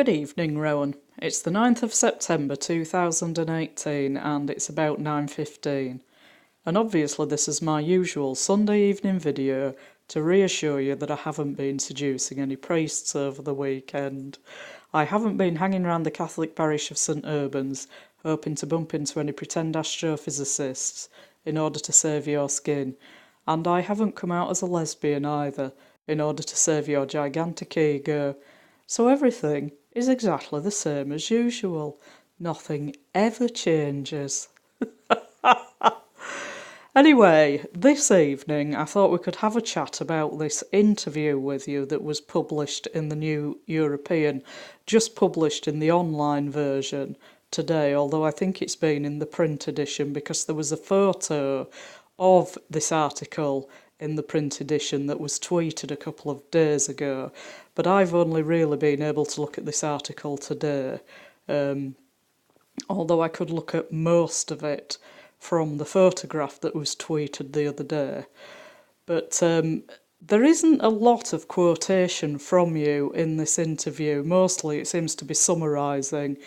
Good evening, Rowan. It's the 9th of September 2018 and it's about 9:15. And obviously this is my usual Sunday evening video to reassure you that I haven't been seducing any priests over the weekend. I haven't been hanging around the Catholic parish of St Urbans hoping to bump into any pretend astrophysicists in order to save your skin. And I haven't come out as a lesbian either in order to save your gigantic ego. So everything is exactly the same as usual. Nothing ever changes. Anyway, this evening I thought we could have a chat about this interview with you that was published in the New European, just published in the online version today, although I think it's been in the print edition because there was a photo of this article in the print edition that was tweeted a couple of days ago, but I've only really been able to look at this article today, although I could look at most of it from the photograph that was tweeted the other day. But there isn't a lot of quotation from you in this interview. Mostly it seems to be summarising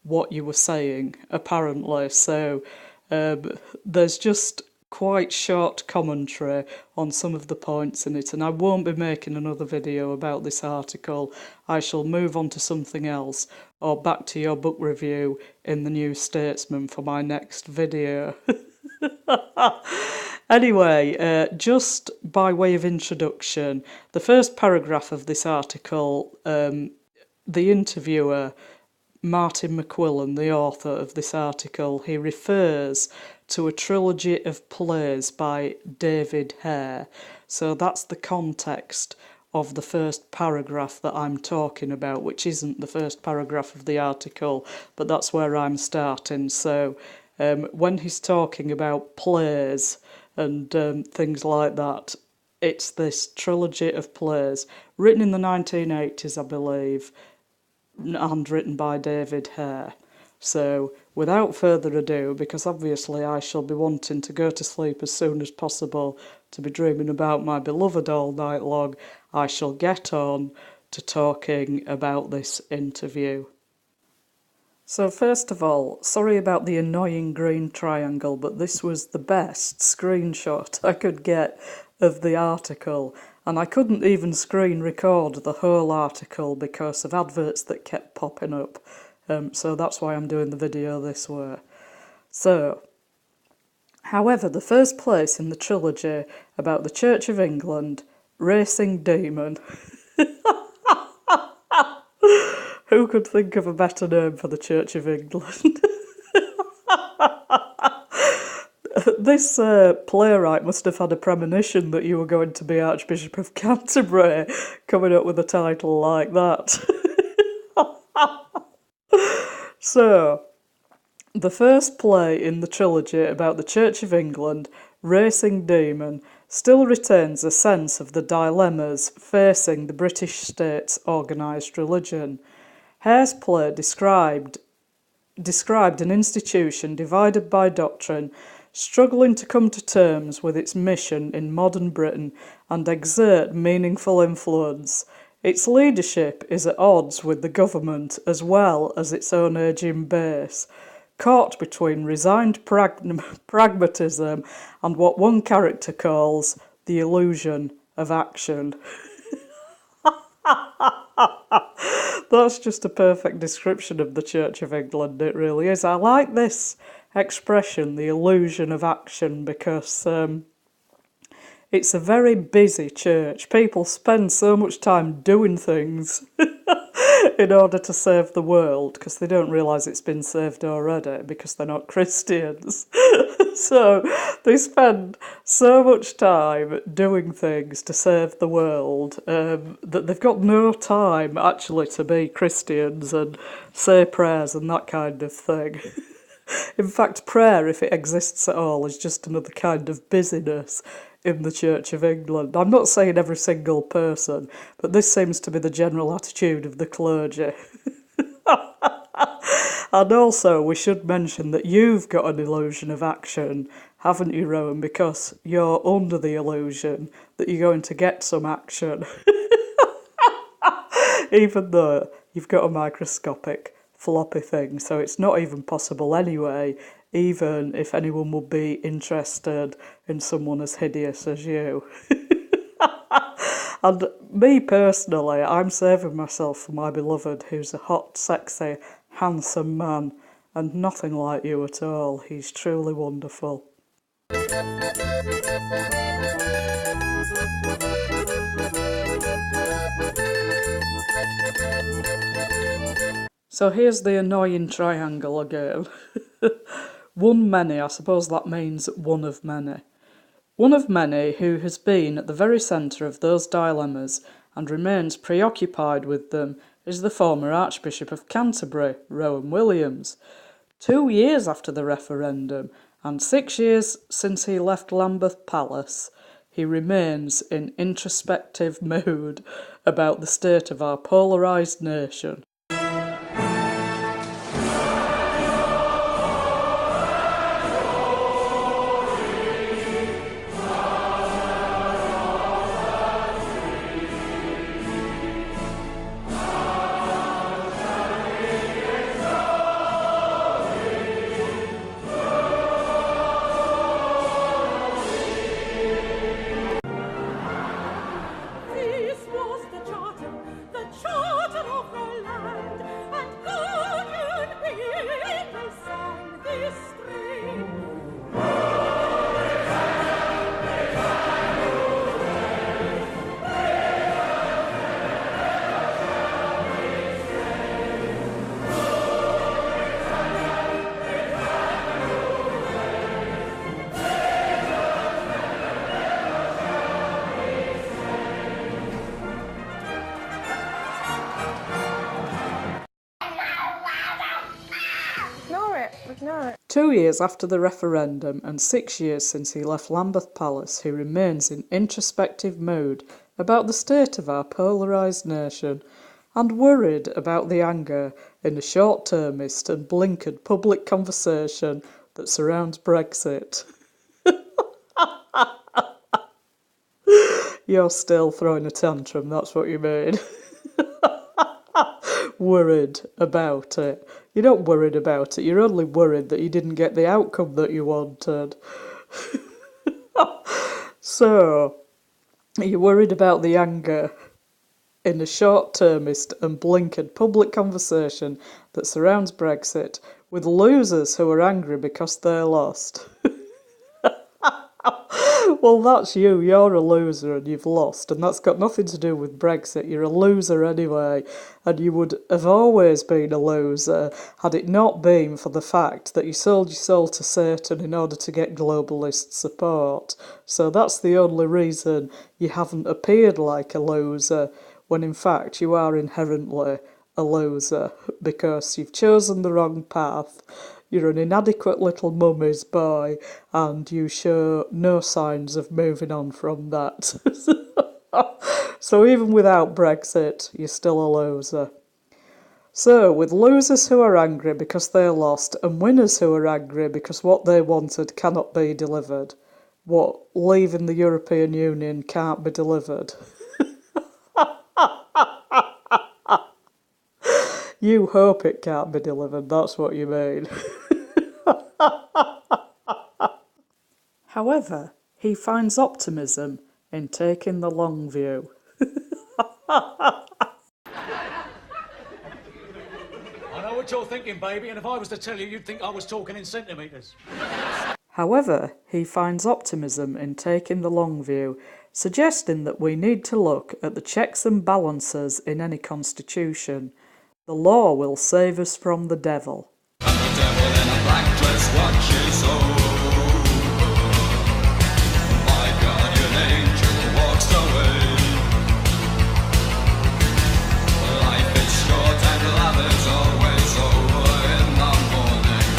what you were saying, apparently, so there's just quite short commentary on some of the points in it, and I won't be making another video about this article. I shall move on to something else or back to your book review in the New Statesman for my next video. Anyway, just by way of introduction, the first paragraph of this article, the interviewer, Martin McQuillan, the author of this article, he refers to a trilogy of plays by David Hare. So that's the context of the first paragraph that I'm talking about, which isn't the first paragraph of the article, but that's where I'm starting. So when he's talking about plays and things like that, it's this trilogy of plays, written in the 1980s, I believe, and written by David Hare. So, without further ado, because obviously I shall be wanting to go to sleep as soon as possible to be dreaming about my beloved all night long, I shall get on to talking about this interview. So first of all, sorry about the annoying green triangle, but this was the best screenshot I could get of the article, and I couldn't even screen record the whole article because of adverts that kept popping up. So that's why I'm doing the video this way. So, however, the first place in the trilogy about the Church of England, Racing Demon. Who could think of a better name for the Church of England? This playwright must have had a premonition that you were going to be Archbishop of Canterbury, coming up with a title like that. So, the first play in the trilogy about the Church of England, Racing Demon, still retains a sense of the dilemmas facing the British state's organised religion. Hare's play described an institution divided by doctrine, struggling to come to terms with its mission in modern Britain and exert meaningful influence. Its leadership is at odds with the government as well as its own ageing base, caught between resigned pragmatism and what one character calls the illusion of action. That's just a perfect description of the Church of England, it really is. I like this expression, the illusion of action, because it's a very busy church. People spend so much time doing things in order to save the world, because they don't realise it's been saved already, because they're not Christians. So they spend so much time doing things to save the world that they've got no time actually to be Christians and say prayers and that kind of thing. In fact, prayer, if it exists at all, is just another kind of busyness in the Church of England. I'm not saying every single person, but this seems to be the general attitude of the clergy. And also, we should mention that you've got an illusion of action, haven't you, Rowan? Because you're under the illusion that you're going to get some action. Even though you've got a microscopic floppy thing, so it's not even possible anyway, even if anyone would be interested in someone as hideous as you. And me personally, I'm saving myself for my beloved, who's a hot, sexy, handsome man, and nothing like you at all. He's truly wonderful. So here's the annoying triangle again. One many, I suppose that means one of many. One of many who has been at the very centre of those dilemmas and remains preoccupied with them is the former Archbishop of Canterbury, Rowan Williams. 2 years after the referendum and 6 years since he left Lambeth Palace, he remains in introspective mood about the state of our polarised nation. No. 2 years after the referendum and 6 years since he left Lambeth Palace, he remains in introspective mood about the state of our polarised nation and worried about the anger in the short-termist and blinkered public conversation that surrounds Brexit. You're still throwing a tantrum, that's what you mean. Worried about it. You're not worried about it, you're only worried that you didn't get the outcome that you wanted. So, you're worried about the anger in the short-termist and blinkered public conversation that surrounds Brexit with losers who are angry because they're lost. Well, that's you. You're a loser and you've lost, and that's got nothing to do with Brexit. You're a loser anyway, and you would have always been a loser had it not been for the fact that you sold your soul to Satan in order to get globalist support. So that's the only reason you haven't appeared like a loser, when in fact you are inherently a loser, because you've chosen the wrong path. You're an inadequate little mummy's boy, and you show no signs of moving on from that. So even without Brexit, you're still a loser. So, with losers who are angry because they're lost, and winners who are angry because what they wanted cannot be delivered, what, leaving the European Union can't be delivered? You hope it can't be delivered, that's what you mean. However, he finds optimism in taking the long view. I know what you're thinking, baby, and if I was to tell you, you'd think I was talking in centimetres. However, he finds optimism in taking the long view, suggesting that we need to look at the checks and balances in any constitution. The law will save us from the devil. And the devil in a black dress watches over. My guardian angel walks away. Life is short and love is always over in the morning.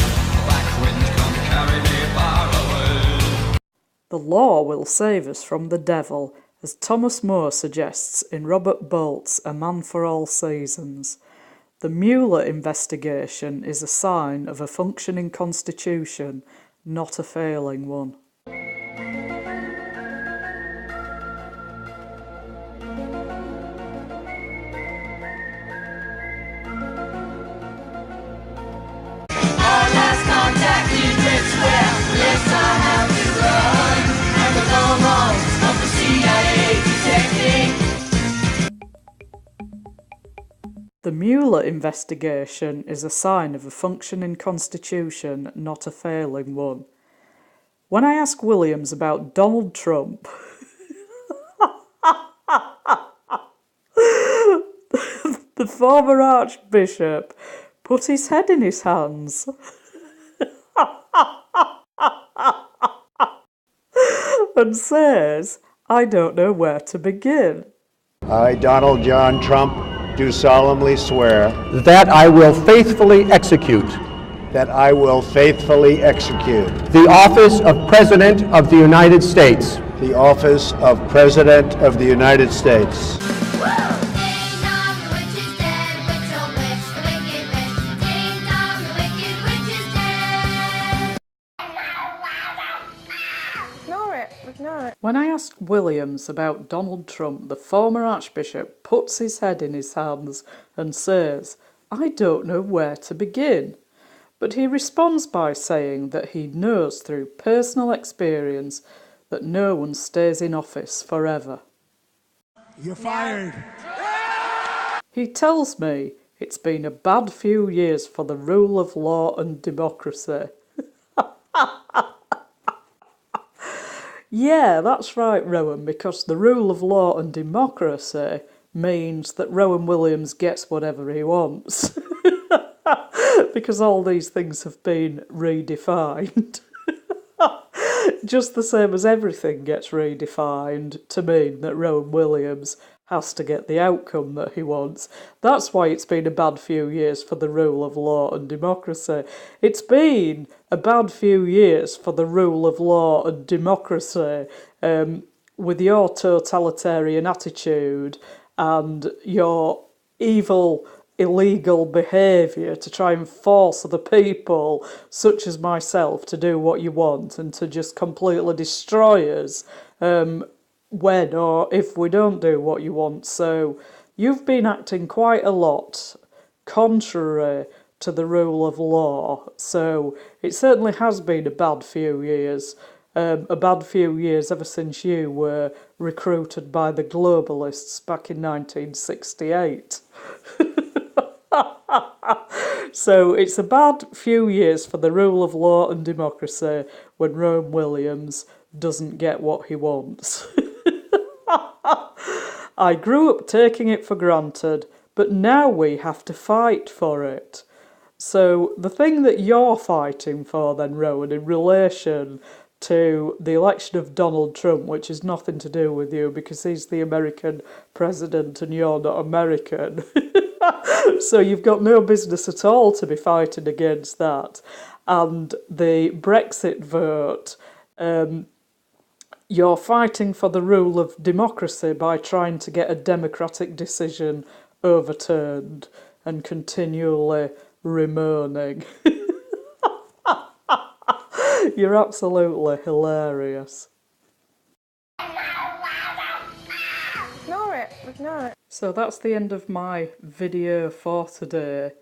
Black wind come carry me far away. The law will save us from the devil, as Thomas More suggests in Robert Bolt's A Man for All Seasons. The Mueller investigation is a sign of a functioning constitution, not a failing one. The Mueller investigation is a sign of a functioning constitution, not a failing one. When I ask Williams about Donald Trump, the former Archbishop put his head in his hands and says, I don't know where to begin. I, Donald John Trump, do solemnly swear that I will faithfully execute that I will faithfully execute the office of President of the United States the office of President of the United States When I ask Williams about Donald Trump, the former Archbishop puts his head in his hands and says, I don't know where to begin. But he responds by saying that he knows through personal experience that no one stays in office forever. You're fired. He tells me it's been a bad few years for the rule of law and democracy. Yeah, that's right, Rowan, because the rule of law and democracy means that Rowan Williams gets whatever he wants. Because all these things have been redefined. Just the same as everything gets redefined to mean that Rowan Williams has to get the outcome that he wants. That's why it's been a bad few years for the rule of law and democracy. It's been a bad few years for the rule of law and democracy with your totalitarian attitude and your evil, illegal behaviour to try and force other people, such as myself, to do what you want and to just completely destroy us when or if we don't do what you want. So you've been acting quite a lot contrary to the rule of law. So it certainly has been a bad few years. A bad few years ever since you were recruited by the globalists back in 1968. So it's a bad few years for the rule of law and democracy when Rowan Williams doesn't get what he wants. I grew up taking it for granted, but now we have to fight for it. So the thing that you're fighting for then, Rowan, in relation to the election of Donald Trump, which has nothing to do with you because he's the American president and you're not American. So you've got no business at all to be fighting against that. And the Brexit vote, you're fighting for the rule of democracy by trying to get a democratic decision overturned and continually remoaning. You're absolutely hilarious. So that's the end of my video for today.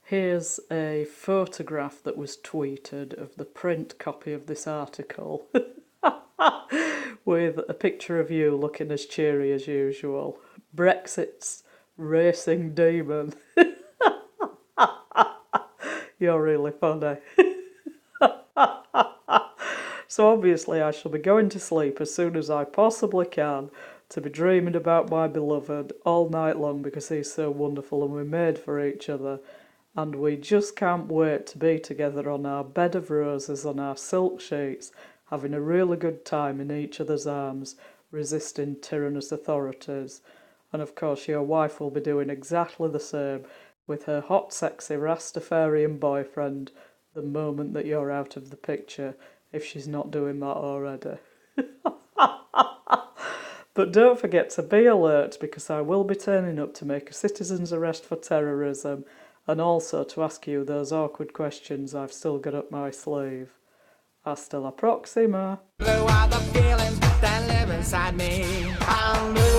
Here's a photograph that was tweeted of the print copy of this article with a picture of you looking as cheery as usual. Brexit's racing demon. You're really funny. So obviously I shall be going to sleep as soon as I possibly can to be dreaming about my beloved all night long because he's so wonderful and we're made for each other. And we just can't wait to be together on our bed of roses, on our silk sheets, having a really good time in each other's arms, resisting tyrannous authorities. And of course your wife will be doing exactly the same with her hot, sexy Rastafarian boyfriend the moment that you're out of the picture, if she's not doing that already. But don't forget to be alert because I will be turning up to make a citizen's arrest for terrorism and also to ask you those awkward questions I've still got up my sleeve. Hasta la próxima. Blue are the feelings that live inside me. I'm blue.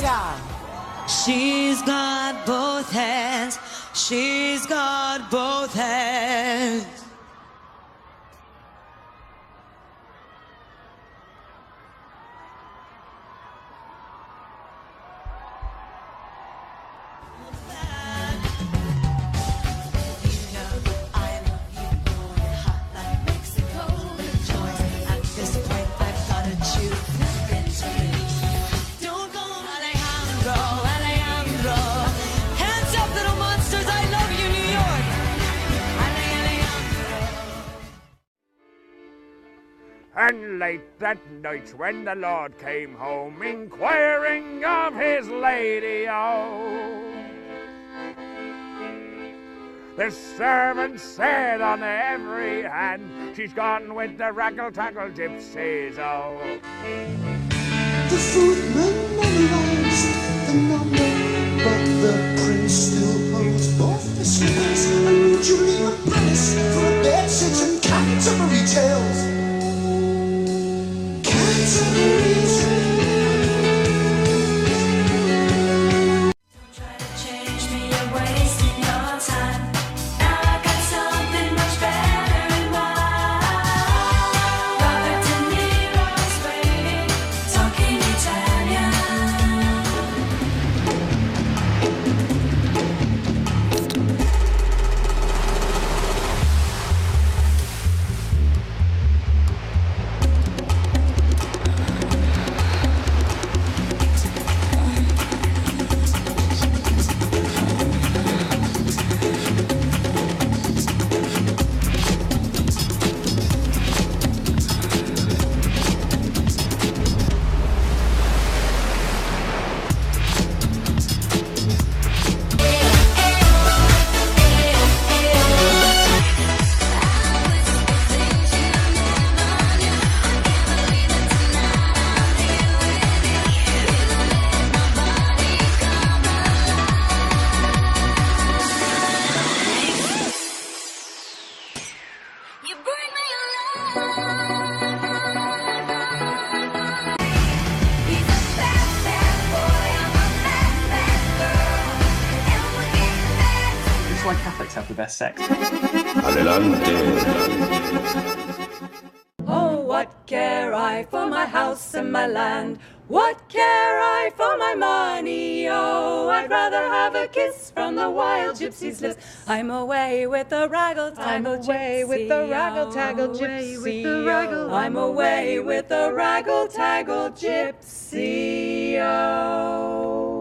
Gaga. She's got both hands. She's got both hands. And late that night when the Lord came home, inquiring of his lady, the servant said on every hand, she's gone with the raggle-taggle gypsies, The footman memorized the number, but the prince still holds both the slippers. A new Julie apprentice for a bed-sit and Canterbury tales. Canterbury tales. Don't try to change me, you're wasting your time. Now I got something much better in mind. Robert De Niro's waiting, talking Italian. You bring me alive. He's a bad, bad boy. I'm a bad, bad girl. And we're getting back. This is why Catholics have the best sex. Oh, what care I for my house and my land? What care I for my money? Oh, I'd rather have a kiss from the wild gypsy's lips. I'm away with the raggle-taggle gypsy. I'm away with the raggle-taggle gypsy. I'm away with the raggle-taggle gypsy. Oh.